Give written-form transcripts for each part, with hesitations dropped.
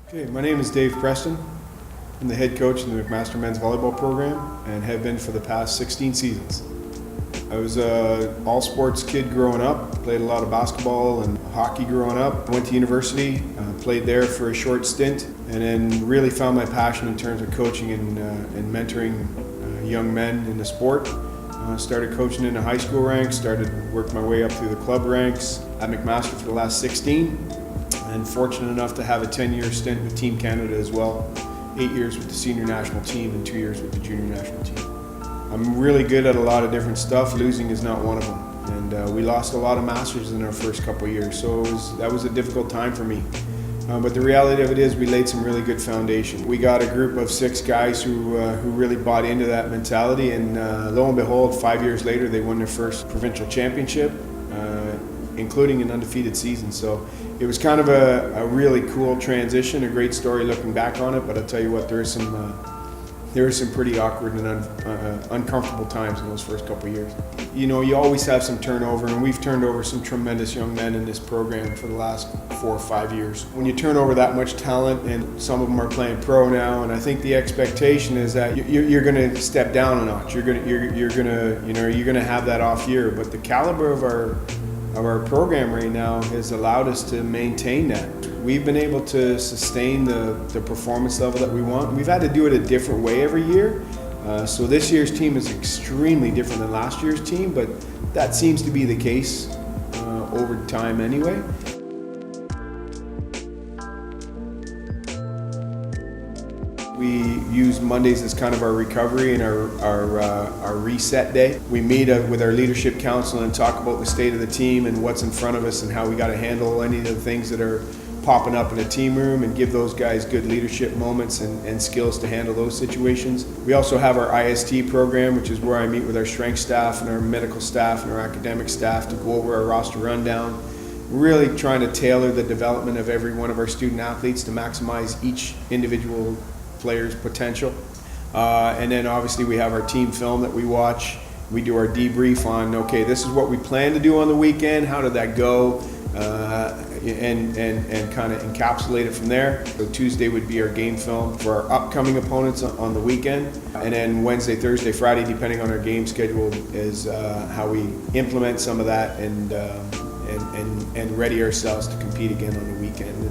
Okay, my name is Dave Preston. I'm the head coach in the McMaster men's volleyball program and have been for the past 16 seasons. I was an all sports kid growing up, played a lot of basketball and hockey growing up. Went to university, played there for a short stint, and then really found my passion in terms of coaching and mentoring young men in the sport. Started coaching in the high school ranks, started working my way up through the club ranks at McMaster for the last 16. And fortunate enough to have a 10-year stint with Team Canada as well. 8 years with the senior national team and 2 years with the junior national team. I'm really good at a lot of different stuff. Losing is not one of them. And we lost a lot of Masters in our first couple of years, so that was a difficult time for me. But the reality of it is we laid some really good foundation. We got a group of 6 guys who really bought into that mentality, and lo and behold, 5 years later they won their first provincial championship, including an undefeated season. So it was kind of a really cool transition, a great story looking back on it, but I'll tell you what, there were some pretty awkward and uncomfortable times in those first couple of years. You know, you always have some turnover, and we've turned over some tremendous young men in this program for the last 4 or 5 years. When you turn over that much talent, and some of them are playing pro now, and I think the expectation is that you're going to step down a notch. You're going to have that off year, but the caliber of our program right now has allowed us to maintain that. We've been able to sustain the performance level that we want. We've had to do it a different way every year. So this year's team is extremely different than last year's team, but that seems to be the case over time anyway. We use Mondays as kind of our recovery and our reset day. We meet with our leadership council and talk about the state of the team and what's in front of us and how we got to handle any of the things that are popping up in a team room, and give those guys good leadership moments and skills to handle those situations. We also have our IST program, which is where I meet with our strength staff and our medical staff and our academic staff to go over our roster rundown. Really trying to tailor the development of every one of our student athletes to maximize each individual player's potential. And then obviously we have our team film that we watch. We do our debrief on, okay, this is what we plan to do on the weekend, how did that go, and kind of encapsulate it from there. So Tuesday would be our game film for our upcoming opponents on the weekend, and then Wednesday, Thursday, Friday, depending on our game schedule, is how we implement some of that and ready ourselves to compete again on the weekend.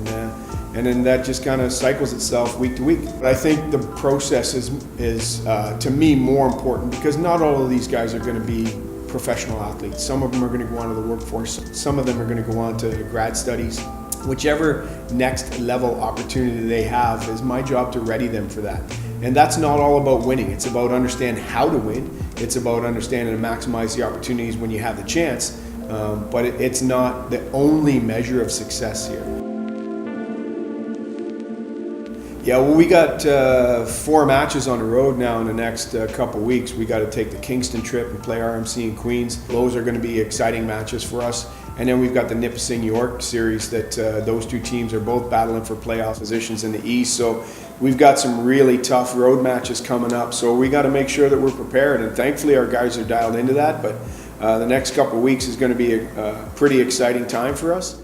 And then that just kind of cycles itself week to week. But I think the process is to me more important, because not all of these guys are going to be professional athletes. Some of them are going to go on to the workforce. Some of them are going to go on to grad studies. Whichever next level opportunity they have, is my job to ready them for that. And that's not all about winning. It's about understanding how to win. It's about understanding and maximize the opportunities when you have the chance. But it's not the only measure of success here. Yeah, well, we got 4 matches on the road now in the next couple weeks. We got to take the Kingston trip and play RMC in Queens. Those are going to be exciting matches for us. And then we've got the Nipissing York series that those 2 teams are both battling for playoff positions in the East. So we've got some really tough road matches coming up. So we got to make sure that we're prepared. And thankfully our guys are dialed into that. But the next couple weeks is going to be a pretty exciting time for us.